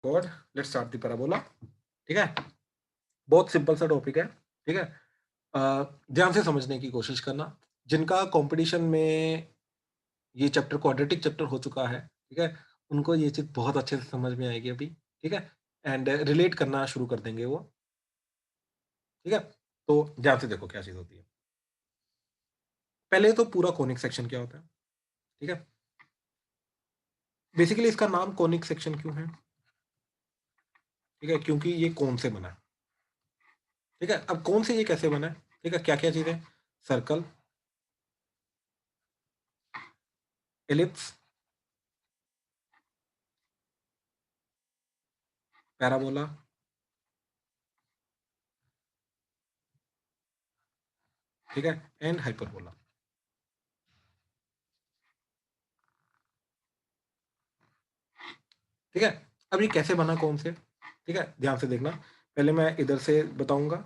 God, let's start the parabola. ठीक है, बहुत सिंपल सा टॉपिक है। ठीक है, ध्यान से समझने की कोशिश करना। जिनका कंपटीशन में ये चैप्टर क्वाड्रेटिक चैप्टर हो चुका है, ठीक है, उनको ये चीज बहुत अच्छे से समझ में आएगी अभी। ठीक है, एंड रिलेट करना शुरू कर देंगे वो। ठीक है, तो ध्यान से देखो क्या चीज होती है। पहले तो पूरा कोनिक सेक्शन क्या होता है। ठीक है, बेसिकली इसका नाम कोनिक सेक्शन क्यों है? ठीक है, क्योंकि ये कोन से बना है। ठीक है, अब कौन से ये कैसे बना है? ठीक है, क्या क्या चीज है? सर्कल, एलिप्स, पैराबोला, ठीक है, एंड हाइपरबोला। ठीक है, अब ये कैसे बना कौन से? ठीक है, ध्यान से देखना। पहले मैं इधर से बताऊंगा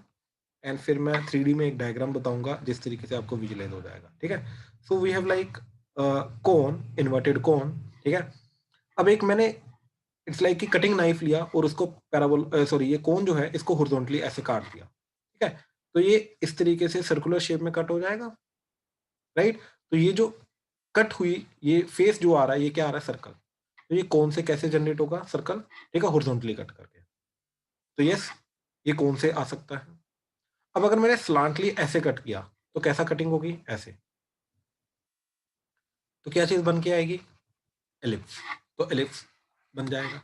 एंड फिर मैं 3D में एक डायग्राम बताऊंगा जिस तरीके से आपको विजुलाइज हो जाएगा। ठीक है, so we have like cone, inverted cone. ठीक है, अब एक मैंने इट्स लाइक कि कटिंग नाइफ लिया और उसको पैराबोल सॉरी ये कोन जो है इसको हॉरिजॉन्टली ऐसे काट दिया। ठीक है, तो ये इस तरीके से सर्कुलर शेप में कट हो जाएगा। राइट, तो ये जो कट हुई ये फेस जो आ रहा है ये क्या आ रहा है? सर्कल। तो ये कौन से कैसे जनरेट होगा? सर्कल। ठीक है, हॉरिजॉन्टली कट करके। तो यस, ये कौन से आ सकता है। अब अगर मैंने स्लांटली ऐसे कट किया तो कैसा कटिंग होगी? ऐसे। तो क्या चीज बन के आएगी? एलिप्स। तो एलिप्स बन जाएगा।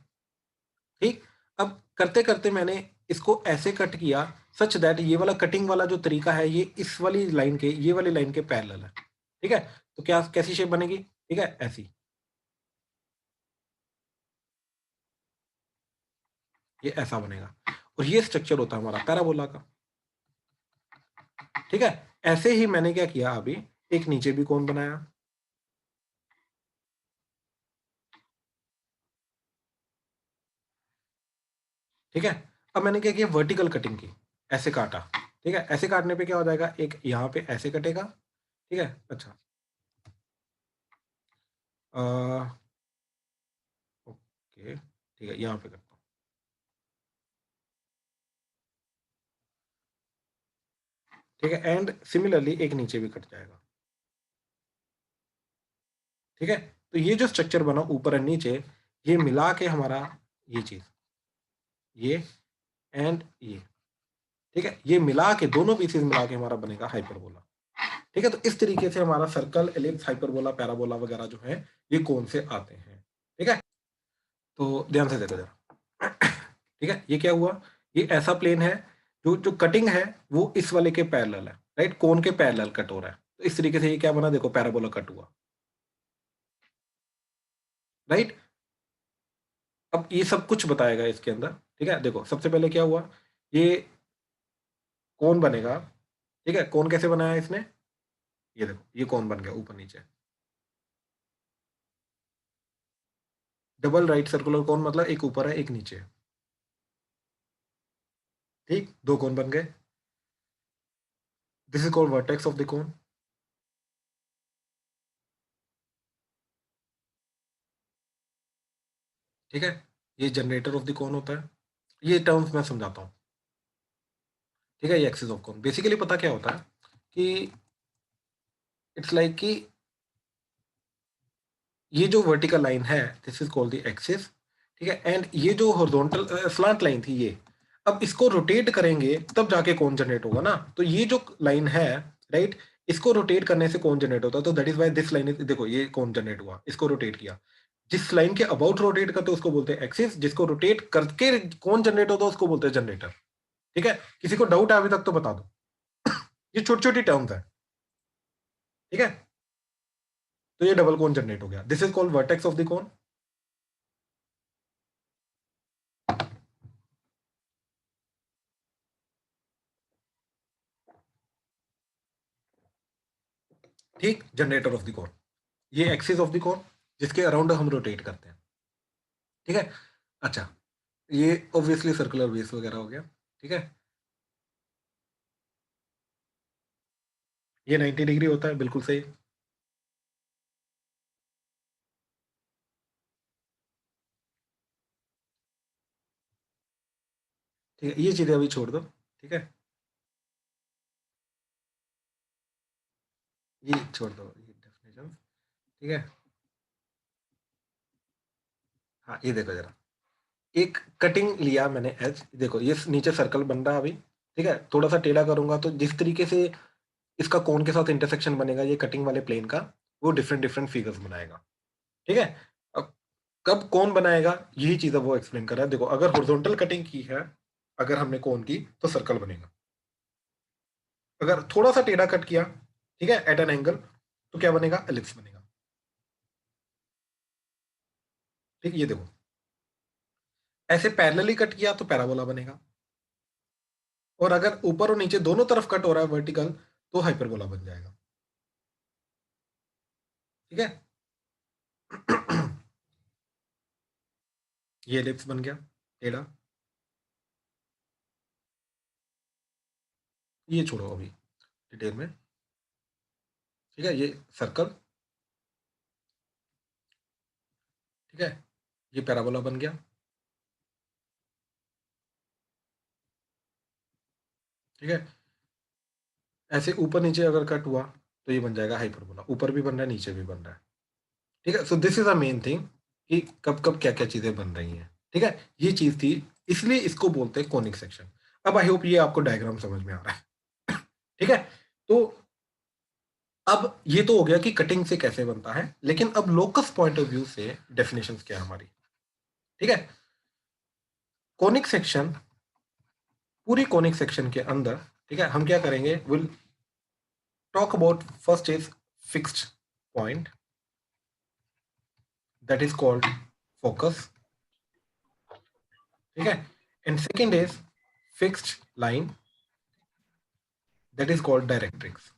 ठीक, अब करते करते मैंने इसको ऐसे कट किया सच दैट ये वाला कटिंग वाला जो तरीका है ये इस वाली लाइन के, ये वाली लाइन के पैरेलल है। ठीक है, तो क्या कैसी शेप बनेगी? ठीक है, ऐसी। ये ऐसा बनेगा और ये स्ट्रक्चर होता है हमारा पैराबोला का। ठीक है, ऐसे ही मैंने क्या किया अभी, एक नीचे भी कोन बनाया। ठीक है, अब मैंने क्या किया? वर्टिकल कटिंग की, ऐसे काटा। ठीक है, ऐसे काटने पे क्या हो जाएगा? एक यहाँ पे ऐसे कटेगा। ठीक है, अच्छा, ओके, ठीक है, यहाँ पे करता हूँ। ठीक है, एंड सिमिलरली एक नीचे भी कट जाएगा। ठीक है, तो ये जो स्ट्रक्चर बना ऊपर एंड नीचे, ये मिला के हमारा ये चीज, ये एंड ये। ठीक है, ये मिला के दोनों पीसेस मिला के हमारा बनेगा हाइपरबोला। ठीक है, तो इस तरीके से हमारा सर्कल, एलिप्स, हाइपरबोला, पैराबोला वगैरह जो है ये कौन से आते हैं। ठीक है, तो ध्यान से देखो जरा। ठीक है, ये क्या हुआ? ये ऐसा प्लेन है जो जो कटिंग है वो इस वाले के पैरेलल है। राइट, कोन के पैरेलल कट हो रहा है। तो इस तरीके से ये क्या बना? देखो, पैराबोला कट हुआ। राइट, अब ये सब कुछ बताएगा इसके अंदर। ठीक है, देखो सबसे पहले क्या हुआ, ये कौन बनेगा। ठीक है, कौन कैसे बनाया इसने? ये देखो, ये कौन बन गया ऊपर नीचे। डबल राइट सर्कुलर कौन, मतलब एक ऊपर है एक नीचे है। ठीक, दो कौन बन गए। This is called vertex of the कौन। ठीक है, ये जनरेटर ऑफ द कौन होता है। ये टर्म्स मैं समझाता हूँ। ठीक है, ये एक्सिस ऑफ कौन, बेसिकली पता क्या होता है कि इट्स लाइक कि ये जो वर्टिकल लाइन है this is called the axis. ठीक है, एंड ये जो हॉरिजॉन्टल स्लांट लाइन थी ये, अब इसको रोटेट करेंगे तब जाके कौन जनरेट होगा ना। तो ये जो लाइन है, राइट, इसको रोटेट करने से कौन जनरेट होता है। तो that is why this line is, देखो ये कौन जनरेट हुआ, इसको रोटेट किया। जिस लाइन के अबाउट रोटेट करते हैं उसको बोलते हैं एक्सिस, जिसको रोटेट करके कौन जनरेट होता है उसको बोलते हैं जनरेटर। ठीक है, किसी को डाउट है अभी तक तो बता दो। ये छोटी छोटी टर्म्स है। ठीक है, तो ये डबल कोन जनरेट हो गया, this is called vertex of the cone. ठीक, जनरेटर ऑफ द कोन, ये एक्सिस ऑफ द कोन जिसके अराउंड हम रोटेट करते हैं। ठीक है, अच्छा, ये ऑब्वियसली सर्कुलर बेस वगैरह हो गया। ठीक है, ये 90 डिग्री होता है, बिल्कुल सही। ठीक है, ये चीजें अभी छोड़ दो, ठीक है, ये छोड़ दो, ये डेफिनेशन, ठीक है। हाँ, ये देखो जरा, एक कटिंग लिया मैंने एज, देखो ये नीचे सर्कल बन रहा है अभी, ठीक है, थोड़ा सा टेढ़ा करूंगा तो जिस तरीके से इसका कोन के साथ इंटरसेक्शन बनेगा ये कटिंग वाले प्लेन का, वो डिफरेंट डिफरेंट फिगर्स बनाएगा, ठीक है। अब कब कौन बनाएगा, यही चीज अब वो एक्सप्लेन कर रहा है। देखो अगर हॉरिजॉन्टल कटिंग की है, अगर हमने कोन की, तो सर्कल बनेगा। अगर थोड़ा सा टेढ़ा कट किया, ठीक है, एट एन एंगल, तो क्या बनेगा, एलिप्स बनेगा। ठीक, ये देखो, ऐसे पैरेलली कट किया तो पैराबोला बनेगा, और अगर ऊपर और नीचे दोनों तरफ कट हो रहा है वर्टिकल, तो हाइपरबोला बन जाएगा, ठीक है। ये एलिप्स बन गया टेढ़ा, ये छोड़ो अभी डिटेल में, ठीक है, ये सर्कल, ठीक है, ये पैराबोला बन गया, ठीक है। ऐसे ऊपर नीचे अगर कट हुआ तो ये बन जाएगा हाइपरबोला, ऊपर भी बन रहा है नीचे भी बन रहा है, ठीक है। सो this is a main thing कि कब कब क्या क्या चीजें बन रही हैं, ठीक है, ये चीज थी, इसलिए इसको बोलते हैं कोनिक सेक्शन। अब आई होप ये आपको डायग्राम समझ में आ रहा है। ठीक है, तो अब ये तो हो गया कि कटिंग से कैसे बनता है, लेकिन अब लोकस पॉइंट ऑफ व्यू से डेफिनेशंस क्या है हमारी, ठीक है। कोनिक सेक्शन, पूरी कोनिक सेक्शन के अंदर, ठीक है, हम क्या करेंगे, will talk about, first is fixed point, that is called focus, ठीक है, and second is fixed line, that is called directrix,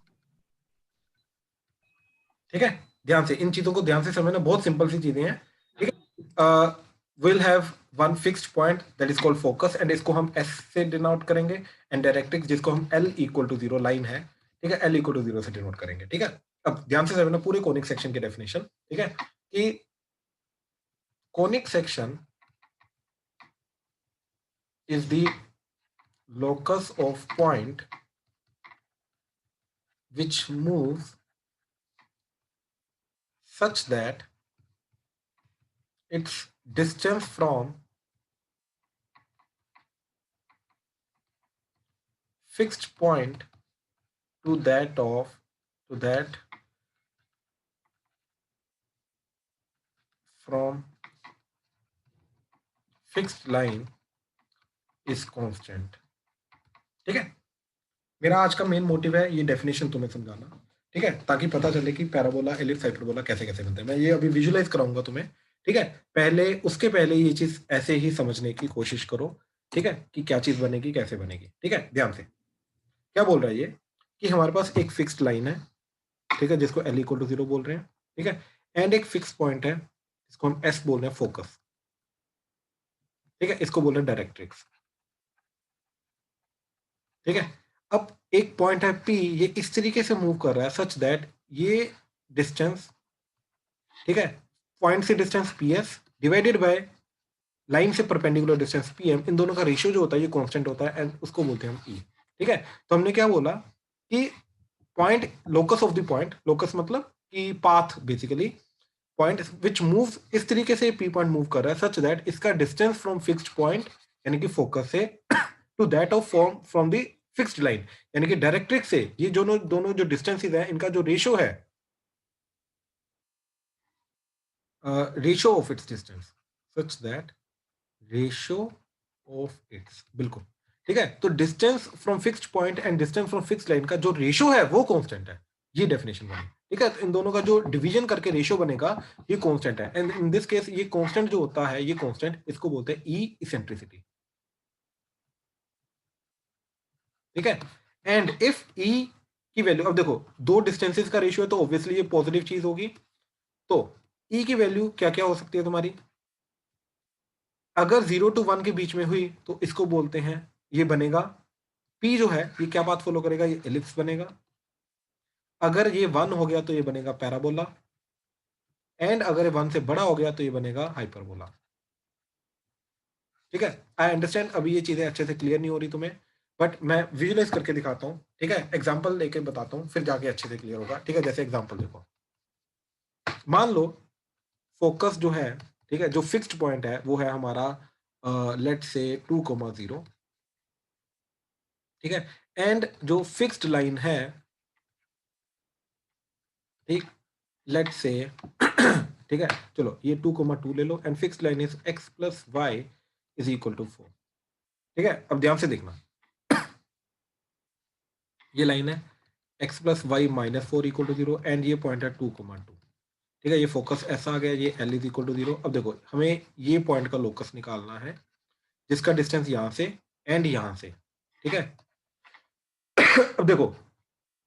ठीक है। ध्यान से इन चीजों को ध्यान से समझना, बहुत सिंपल सी चीजें हैं, ठीक है। Will have one fixed point that is called focus, and इसको हम एस से डिनोट करेंगे, एंड डायरेक्ट्रिक्स जिसको हम L equal to zero line है, ठीक है, एल इक्वल टू जीरो से डिनोट करेंगे, ठीक है। अब ध्यान से समझना पूरे कोनिक सेक्शन की डेफिनेशन, ठीक है, कि conic section is the locus of point which moves such that its distance from fixed point to that from fixed line is constant, ठीक है। मेरा आज का मेन मोटिव है ये डेफिनेशन तुम्हें समझाना, ठीक है, ताकि पता चले कि पैराबोला, एलिप्स, हाइपरबोला कैसे कैसे बनते हैं। मैं ये अभी विजुलाइज कराऊंगा तुम्हें, ठीक है। पहले, उसके पहले ये चीज ऐसे ही समझने की कोशिश करो, ठीक है, कि क्या चीज बनेगी कैसे बनेगी, ठीक है। ध्यान से क्या बोल रहा है ये, कि हमारे पास एक फिक्स्ड लाइन है, ठीक है, जिसको एल इक्वल टू जीरो बोल रहे हैं, ठीक है, एंड एक फिक्स पॉइंट है जिसको हम एस बोल रहे हैं, फोकस, ठीक है, इसको बोल रहे हैं डायरेक्ट्रिक्स, ठीक है। अब एक पॉइंट है पी, ये इस तरीके से मूव कर रहा है सच दैट ये डिस्टेंस, ठीक है, पॉइंट से distance P S divided by line से परपेंडिकुलर डिस्टेंस पी एम, इन दोनों का रेशियो जो होता है ये कांस्टेंट होता है, एंड उसको बोलते हैं हम ई, ठीक है। तो हमने क्या बोला कि point, locus of the point, locus मतलब कि path basically, point which move, इस तरीके से पी पॉइंट मूव कर रहा है सच दैट इसका डिस्टेंस फ्रॉम फिक्स्ड पॉइंट, यानी कि फोकस से, to that of form from the fixed line, यानी कि डायरेक्ट्रिक्स से ये दोनों दोनों जो डिस्टेंसेस है इनका जो रेशियो है, ratio of its distance, such that ratio of its, बिल्कुल, ठीक है। तो distance from fixed point and distance from fixed line का जो रेशियो है वो कांस्टेंट है, ये डेफिनेशन बनी, ठीक है। तो इन दोनों का जो डिवीजन करके रेशियो बनेगा ये कांस्टेंट है, एंड इन दिस केस ये कांस्टेंट जो होता है, ये कांस्टेंट इसको बोलते हैं ई इसेंट्रिसिटी, ठीक है। एंड इफ ई की वैल्यू, अब देखो दो डिस्टेंसेस का रेशियो है तो ऑब्वियसली ये पॉजिटिव चीज होगी, तो ई की वैल्यू क्या क्या हो सकती है तुम्हारी, अगर 0 to 1 के बीच में हुई तो इसको बोलते हैं, ये बनेगा पी जो है ये क्या बात फॉलो करेगा, ये एलिप्स बनेगा। अगर ये 1 हो गया तो ये बनेगा पैराबोला, एंड अगर ये 1 से बड़ा हो गया तो ये बनेगा हाइपरबोला, ठीक है, आई अंडरस्टैंड अभी ये चीजें अच्छे से क्लियर नहीं हो रही तुम्हें, बट मैं विजुअलाइज करके दिखाता हूँ, ठीक है, एग्जाम्पल लेके बताता हूँ, फिर जाके अच्छे से क्लियर होगा। ठीक है, जैसे एग्जाम्पल देखो, मान लो फोकस जो है, ठीक है, जो फिक्स्ड पॉइंट है वो है हमारा लेट से 2,0, ठीक है, एंड जो फिक्स्ड लाइन है, ठीक, लेट से ठीक है, चलो ये 2,2 ले लो, and fixed line is x plus Y is equal to 4। ठीक है, अब ध्यान से देखना, ये लाइन है x plus y minus 4 equal to 0, and ये पॉइंट है 2,2। ठीक है, ये फोकस ऐसा आ गया, ये l इज इक्वल टू 0। अब देखो हमें ये पॉइंट का लोकस निकालना है जिसका डिस्टेंस यहाँ से एंड यहाँ से, ठीक है। अब देखो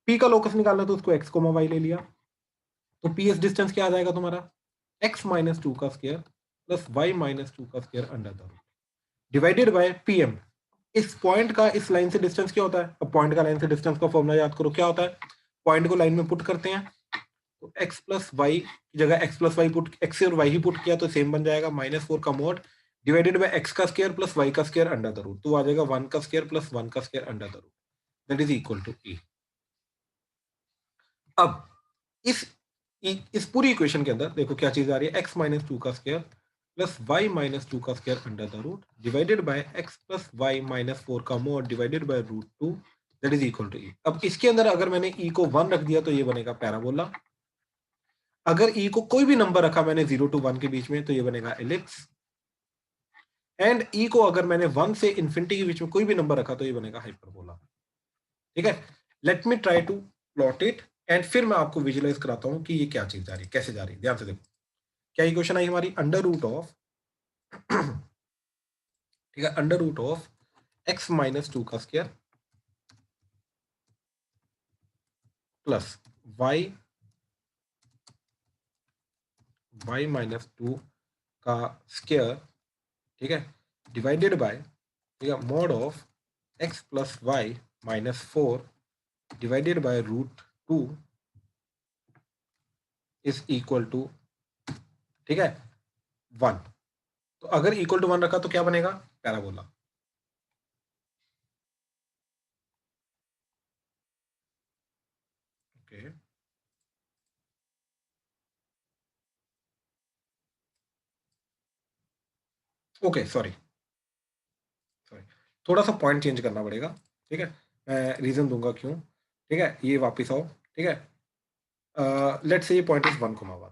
p का लोकस निकालना, तो उसको x कोमा y ले लिया, तो ps डिस्टेंस क्या आ जाएगा तुम्हारा, x माइनस 2 का स्क्वायर प्लस y माइनस 2 का square under the root divided by pm। इस पॉइंट का इस लाइन से डिस्टेंस क्या होता है, अब पॉइंट का लाइन से डिस्टेंस का फॉर्मूला याद करो, क्या होता है, पॉइंट को लाइन में पुट करते हैं, तो x प्लस वाई की जगह x plus y put, x और y ही पुट किया तो सेम बन जाएगा, -4 का मोड डिवाइडेड बाय x का स्क्वायर प्लस y का स्क्वायर अंडर द रूट, तो आ जाएगा 1 का स्क्वायर प्लस 1 का square under the root, that is equal to e। अब इस इस पूरी इक्वेशन के अंदर देखो क्या चीज आ रही है, x माइनस 2 का स्क्वायर प्लस y माइनस 2 का square under the root divided by x plus y minus 4 का mod divided by root 2, that is equal to e। अब इसके अंदर अगर मैंने e को 1 रख दिया तो ये बनेगा पैराबोला, अगर e को कोई भी नंबर रखा मैंने 0 to 1 के बीच में तो ये बनेगा एलिप्स, एंड e को अगर मैंने 1 से इंफिनिटी के बीच में कोई भी नंबर रखा तो ये बनेगा हाइपरबोला। ठीक है, let me try to plot it, and फिर मैं आपको विजुअलाइज कराता हूं कि ये क्या चीज जा रही है, कैसे जा रही है, ध्यान से देखो। क्या इक्वेशन आई हमारी, अंडर रूट ऑफ ठीक है, under root of x minus 2 का स्क्वायर प्लस वाई माइनस 2 का स्क्वायर, ठीक है, डिवाइडेड बाय, ठीक है, mod of x plus y minus 4 divided by root 2 is equal to, ठीक है, 1। तो अगर इक्वल टू 1 रखा तो क्या बनेगा, parabola. Okay, okay, sorry sorry, थोड़ा सा पॉइंट चेंज करना पड़ेगा, ठीक है, मैं रीजन दूंगा क्यों। ठीक है, ये वापस आओ, ठीक है, लेट्स से ये पॉइंट इज 1,1,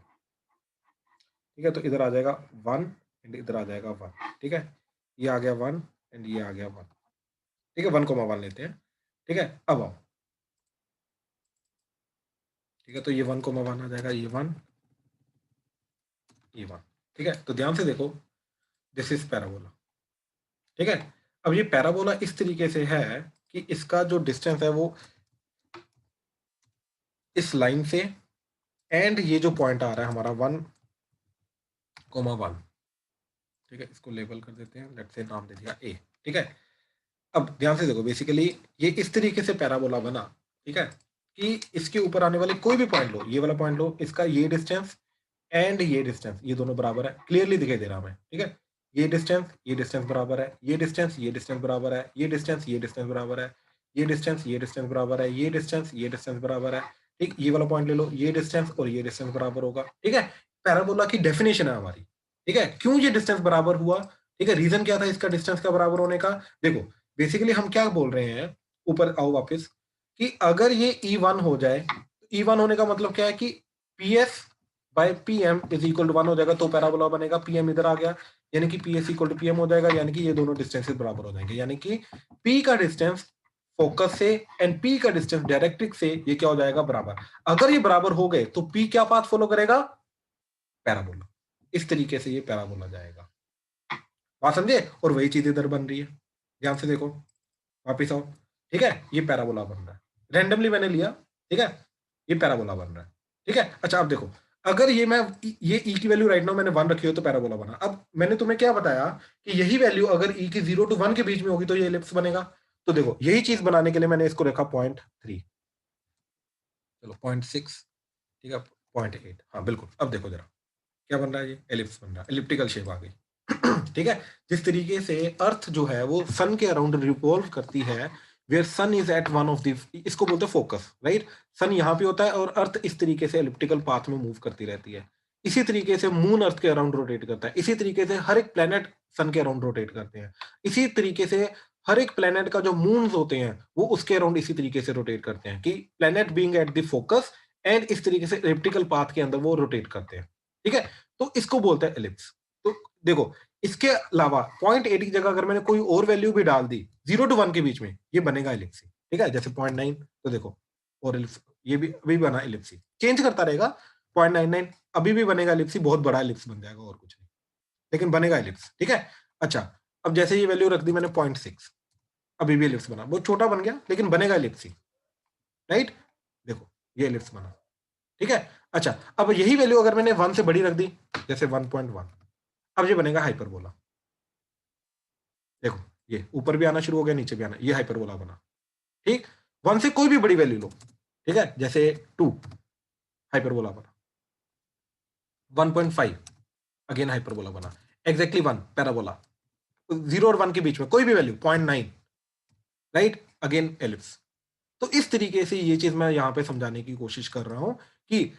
ठीक है, तो इधर आ जाएगा 1 एंड इधर आ जाएगा 1, ठीक है, ये आ गया 1 एंड ये आ गया 1, ठीक है, 1,1 लेते हैं, ठीक है, अब आओ, ठीक है, तो ये 1,1 आ जाएगा, ये 1, ये 1, ठीक है, तो ध्यान से देखो, दिस इज पैराबोला। ठीक है, अब ये पैराबोला इस तरीके से है कि इसका जो डिस्टेंस है वो इस लाइन से एंड ये जो पॉइंट आ रहा है हमारा 1,1, ठीक है, इसको लेबल कर देते हैं, लेट्स से नाम दे दिया ए। ठीक है, अब ध्यान से देखो, बेसिकली ये इस तरीके से पैराबोला बना, ठीक है, कि इसके ऊपर आने वाले कोई भी पॉइंट लो, ये वाला पॉइंट लो, इसका ये डिस्टेंस एंड ये डिस्टेंस ये दोनों बराबर है, क्लियरली दिखाई दे रहा है हमें, ठीक है, ये डिस्टेंस बराबर है, ये डिस्टेंस बराबर है, ये डिस्टेंस बराबर है, ये डिस्टेंस बराबर है, ये डिस्टेंस बराबर है, ठीक, ये वाला पॉइंट ले लो, ये डिस्टेंस और ये डिस्टेंस बराबर होगा, ठीक है, पैराबोला की डेफिनेशन है हमारी। ठीक है, क्यों ये डिस्टेंस बराबर हुआ, ठीक है, रीजन क्या था इसका डिस्टेंस का बराबर होने का, देखो बेसिकली हम क्या बोल रहे हैं, ऊपर आओ वापस, कि अगर ये E1 हो जाए, E1 होने का मतलब क्या है कि PS by PM is equal to 1 हो जाएगा, तो पैराबोला बनेगा, PM इधर आ गया, यानी कि PS इक्वल टू PM हो जाएगा, यानी कि ये दोनों डिस्टेंसेस बराबर हो जाएंगे, यानी कि P का डिस्टेंस फोकस से एंड P का डिस्टेंस डायरेक्ट्रिक्स से ये क्या हो जाएगा, बराबर। अगर ये बराबर हो गए तो P क्या पाथ फॉलो करेगा, पैराबोला, इस तरीके से ये पैराबोला जाएगा, बात समझे, और वही चीज इधर बन रही है, ध्यान से देखो, वापिस आओ, ठीक है, ये पैराबोला बन रहा है, रैंडमली मैंने लिया, ठीक है, ये पैराबोला बन रहा है, ठीक है। अच्छा अब देखो, अगर ये मैं ये ई की वैल्यू राइट नाउ मैंने 1 रखी हो तो पैराबोला बना, अब मैंने तुम्हें क्या बताया कि यही वैल्यू अगर ई की 0 to 1 के बीच में होगी तो ये एलिप्स बनेगा, तो देखो यही चीज बनाने के लिए मैंने इसको रखा 0.3, चलो 0.6, ठीक है, 0.8, हाँ बिल्कुल, अब देखो जरा क्या बन रहा है, ये एलिप्स बन रहा है, एलिप्टिकल शेप आ गई। ठीक है, जिस तरीके से अर्थ जो है वो सन के अराउंड रिवॉल्व करती है, where sun is at one of the, इसको बोलते हैं फोकस, राइट। सन यहाँ पे होता है और अर्थ इस तरीके से एलिप्टिकल पाथ में मूव करती रहती है। इसी तरीके से मून अर्थ के अराउंड रोटेट करता है, इसी तरीके से हर एक प्लेनेट सन के अराउंड रोटेट करते हैं, इसी तरीके से हर एक प्लेनेट का जो मून्स होते हैं वो उसके अराउंड इसी तरीके से रोटेट करते हैं, कि planet being at the focus and इस तरीके से एलिप्टिकल पाथ के अंदर वो रोटेट करते हैं, ठीक है। तो इसको बोलते हैं एलिप्स। तो देखो, इसके अलावा .8 की जगह अगर मैंने कोई और वैल्यू भी डाल दी 0 to 1 के बीच में, ये बनेगा एलिप्स, ठीक है। जैसे 0.9, तो देखो, और एलिप्स ये भी अभी बना एलिप्स, चेंज करता रहेगा। 0.99 अभी भी बनेगा एलिप्स, बहुत बड़ा एलिप्स बन जाएगा, और कुछ नहीं, लेकिन बनेगा एलिप्स, ठीक है। अच्छा, अब जैसे ये वैल्यू रख दी मैंने 0.6, अभी भी एलिप्स बना, बहुत छोटा बन गया लेकिन बनेगा एलिप्स, राइट। देखो, ये एलिप्स बना, ठीक है। अच्छा, अब यही वैल्यू अगर मैंने 1 से बड़ी रख दी, जैसे 1.1, अब ये बनेगा हाइपरबोला। देखो, ये ऊपर भी आना शुरू हो गया, नीचे भी आना, ये हाइपरबोला बना, ठीक। 1 से कोई भी बड़ी वैल्यू लो, ठीक है, जैसे 2, हाइपरबोला बना। 1.5 अगेन हाइपरबोला बना। Exactly 1 parabola. 0 और 1 के बीच में कोई भी वैल्यू 0.9, राइट, अगेन एलिप्स। तो इस तरीके से ये चीज मैं यहां पे समझाने की कोशिश कर रहा हूं कि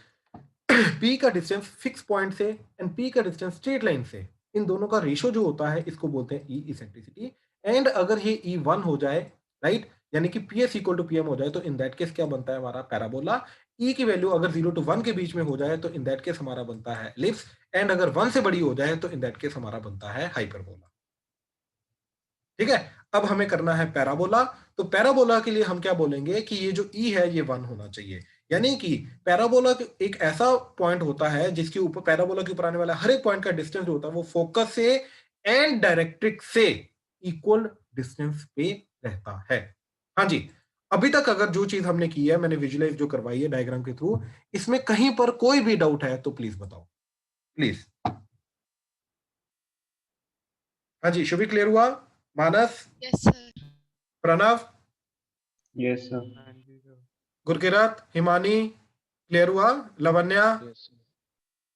P का डिस्टेंस फिक्स पॉइंट से एंड P का डिस्टेंस स्ट्रेट लाइन से, इन दोनों का रेशियो जो होता है इसको बोलते हैं E इसेंट्रिसिटी। एंड अगर ये E 1 हो जाए, राइट, यानी कि PS इक्वल टू PM हो जाए, तो इन दैट केस क्या बनता है हमारा पैराबोला। E की वैल्यू अगर 0 to 1 के बीच में हो जाए तो इन दैट केस हमारा बनता है एलिप्स, एंड अगर 1 से बड़ी हो जाए तो इन दैट केस हमारा बनता है हाइपरबोला, ठीक है। अब हमें करना है पैराबोला। तो पैराबोला के लिए हम क्या बोलेंगे कि ये जो E है ये 1 होना चाहिए, यानी कि पैराबोला एक ऐसा पॉइंट होता है जिसके ऊपर, पैराबोला के ऊपर आने वाला हर एक पॉइंट का डिस्टेंस जो होता है वो फोकस से एंड डायरेक्ट्रिक्स से इक्वल डिस्टेंस पे रहता है। हाँ जी, अभी तक अगर जो चीज हमने की है, मैंने विजुलाइज जो करवाई है डायग्राम के थ्रू, इसमें कहीं पर कोई भी डाउट है तो प्लीज बताओ, प्लीज। हाँ जी, शुभी क्लियर हुआ? Manas? Yes sir. Pranav? Yes sir. Gurkirat, Himani clear हुआ? लवन्या,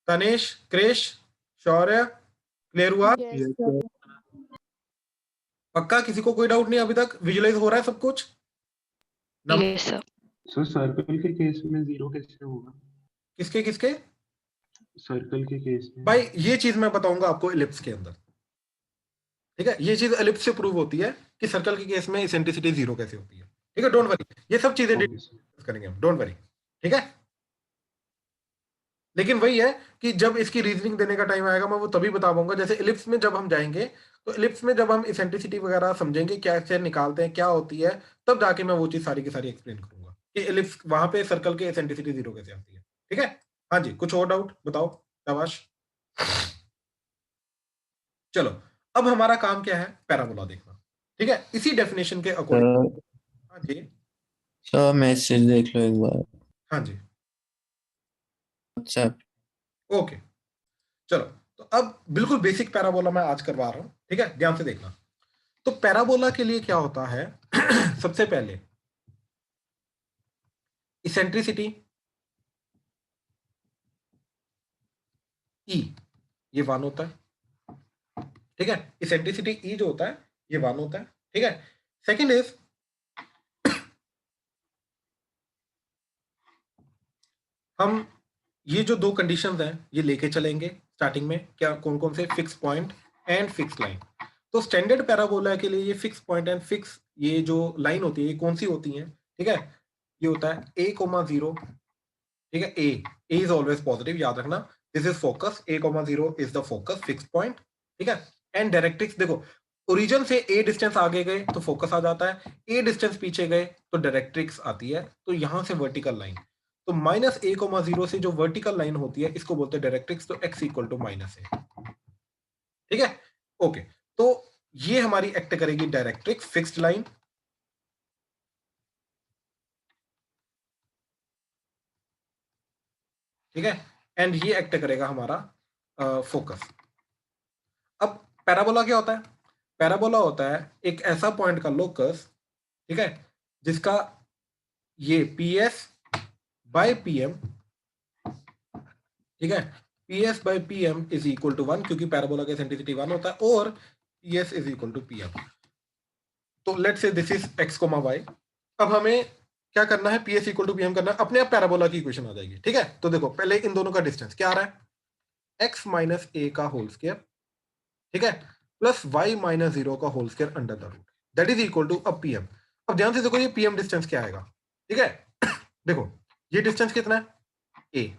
तनिष, क्रिश, शौर्य क्लियर हुआ? Yes sir. पक्का? किसी को कोई डाउट नहीं अभी तक? विजुलाइज हो रहा है सब कुछ? Yes sir. सर सर्कल के केस में 0 कैसे होगा? किसके किसके? सर्कल के केस में भाई ये चीज मैं बताऊंगा आपको एलिप्स के अंदर, ठीक है। ये चीज एलिप्स से प्रूव होती है कि सर्कल के केस में इसेंट्रिसिटी 0 कैसे होती है, ठीक है। डोंट वरी, ये सब चीजें ओके सर। डिस्कस करेंगे हम, डोंट वरी, ठीक है। लेकिन वही है कि जब इसकी रीजनिंग देने का टाइम आएगा मैं वो तभी बता पाऊंगा। जैसे इलिप्स में जब हम जाएंगे, तो इलिप्स में जब हम इसेंट्रिसिटी वगैरह समझेंगे, क्या से निकालते हैं, क्या होती है, तब जाके मैं वो चीज सारी की सारी एक्सप्लेन करूंगा कि इलिप्स वहां पे सर्कल के इसेंट्रिसिटी 0 कैसे आती है, ठीक है। हाँ जी, कुछ और डाउट बताओ, शाबाश। चलो, अब हमारा काम क्या है? पैराबोला देखना, ठीक है, इसी डेफिनेशन के अकॉर्डिंग। हाँ जी, सर मैसेज देख लो एक बार। हाँ जी, अच्छा, ओके। चलो, तो अब बिल्कुल बेसिक पैराबोला मैं आज करवा रहा हूं, ठीक है, ध्यान से देखना। तो पैराबोला के लिए क्या होता है? सबसे पहले इसेंट्रिसिटी E, ये 1 होता है, ठीक है। इसेंट्रिसिटी E जो होता है ये 1 होता है, ठीक है। सेकंड इज हम ये जो दो कंडीशंस हैं ये लेके चलेंगे स्टार्टिंग में, क्या कौन कौन से? Fix point and fix line. तो स्टैंडर्ड पैराबोला के लिए ये फिक्स पॉइंट एंड फिक्स, ये जो लाइन होती है ये कौन सी होती है? ठीक है, ये होता है A,0, ठीक है। ए इज ऑलवेज पॉजिटिव, याद रखना, this is focus, A,0 is the focus fix point, ठीक है। एंड डायरेक्ट्रिक्स, देखो, ओरिजिन से ए डिस्टेंस आगे गए तो फोकस आ जाता है, ए डिस्टेंस पीछे गए तो डायरेक्ट्रिक्स आती है। तो यहां से वर्टिकल लाइन, तो -A,0 से जो वर्टिकल लाइन होती है इसको बोलते हैं डायरेक्ट्रिक्स। तो x इक्वल टू -a, ठीक है, ओके। तो ये हमारी एक्ट करेगी डायरेक्ट्रिक्स, फिक्स्ड लाइन, ठीक है। एंड ये एक्ट करेगा हमारा फोकस। अब पैराबोला क्या होता है? पैराबोला होता है एक ऐसा पॉइंट का लोकस, ठीक है, जिसका ये PS बाय PM, ठीक है, PS by PM is equal to 1 क्योंकि पैराबोला का एसेंट्रिसिटी 1 होता है और PS is equal to PM। तो let's say this is x, y। अब हमें क्या करना है, PS equal to PM करना है, अपने आप पैराबोला की इक्वेशन आ जाएगी। ठीक है, तो देखो पहले इन दोनों का डिस्टेंस क्या आ रहा है, x माइनस a का होल स्क्वायर, ठीक है, प्लस y माइनस 0 का whole square under the root, that is equal to अब PM। अब ध्यान से देखो ये PM डिस्टेंस क्या आएगा, ठीक है। देखो ये डिस्टेंस कितना है, a,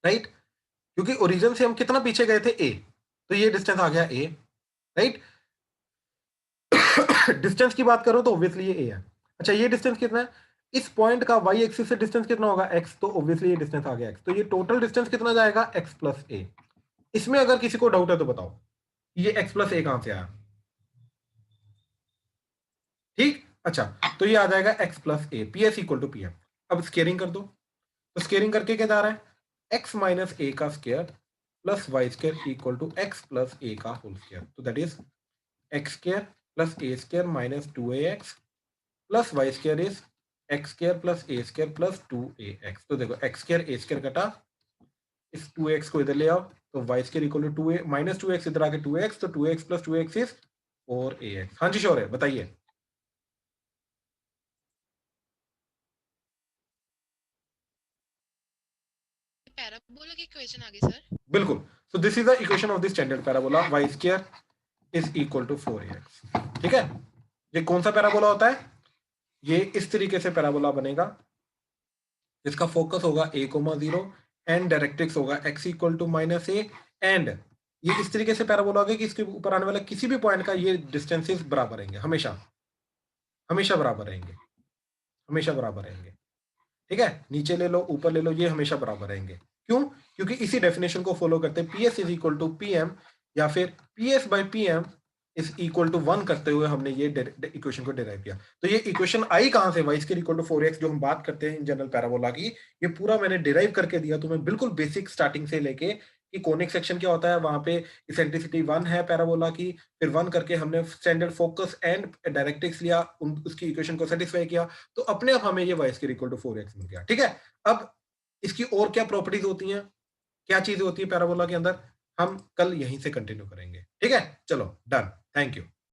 राइट, क्योंकि ओरिजिन से हम कितना पीछे गए थे, a, तो ये डिस्टेंस आ गया a, राइट। डिस्टेंस की बात करो तो ऑब्वियसली ये a है। अच्छा ये डिस्टेंस कितना है, इस पॉइंट का y एक्सिस से डिस्टेंस कितना होगा, x, तो ऑब्वियसली ये डिस्टेंस आ गया x, तो ये टोटल डिस्टेंस कितना जाएगा, x प्लस a। इसमें अगर किसी को डाउट है तो बताओ ये x प्लस a कहां से आया, ठीक। अच्छा तो ये आ जाएगा x plus a, PS equal to PM। अब स्केयरिंग कर दो, तो स्केयरिंग करके क्या जा रहा है, x माइनस a का square plus y square equal to x plus a का होल स्क्वायर, तो that is x square plus a square minus 2ax plus y square is x square plus a square plus 2ax। तो देखो x square a square कटा, इस 2x को इधर ले आओ, तो y square equal to 2a minus 2x इधर आके 2x, तो 2x plus 2x is 4ax। हाँ जी श्योर है, बताइए। पैराबोला की इक्वेशन आ गई सर। बिल्कुल, so this is the equation of the standard parabola, y square is equal to 4ax। ठीक है, ये कौन सा पैराबोला होता है, ये इस तरीके से पैराबोला बनेगा जिसका फोकस होगा a, 0 एंड डायरेक्ट्रिक्स होगा x equal to minus a, and ये इस तरीके से पैराबोला होगा कि इसके ऊपर आने वाला किसी भी पॉइंट का ये डिस्टेंसेस बराबर रहेंगे, हमेशा हमेशा बराबर रहेंगे, हमेशा बराबर रहेंगे। ठीक है, नीचे ले लो ऊपर ले लो, ये हमेशा बराबर रहेंगे। क्यों, क्योंकि इसी डेफिनेशन को फॉलो करते हैं, PS is equal to PM या फिर PS by PM is equal to 1 करते हुए हमने ये इक्वेशन को डिराइव किया। तो ये इक्वेशन आई कहां से, y square equal to 4x, जो हम बात करते हैं इन जनरल पैराबोला की, ये पूरा मैंने डिराइव करके दिया तुम्हें, बिल्कुल बेसिक स्टार्टिंग से लेके कि कोनिक सेक्शन क्या होता है, वहां पे इसेंट्रिसिटी 1 है पैराबोला की, फिर 1 करके हमने स्टैंडर्ड फोकस एंड डायरेक्ट्रिक्स लिया, उसकी इक्वेशन को सेटिस्फाई किया, तो अपने आप हमें ये y square equal to 4x मिल गया। ठीक है, अब इसकी और क्या प्रॉपर्टीज होती हैं, क्या चीजें होती है पैराबोला के अंदर, हम कल यहीं से कंटिन्यू करेंगे। ठीक है, चलो डन, थैंक यू।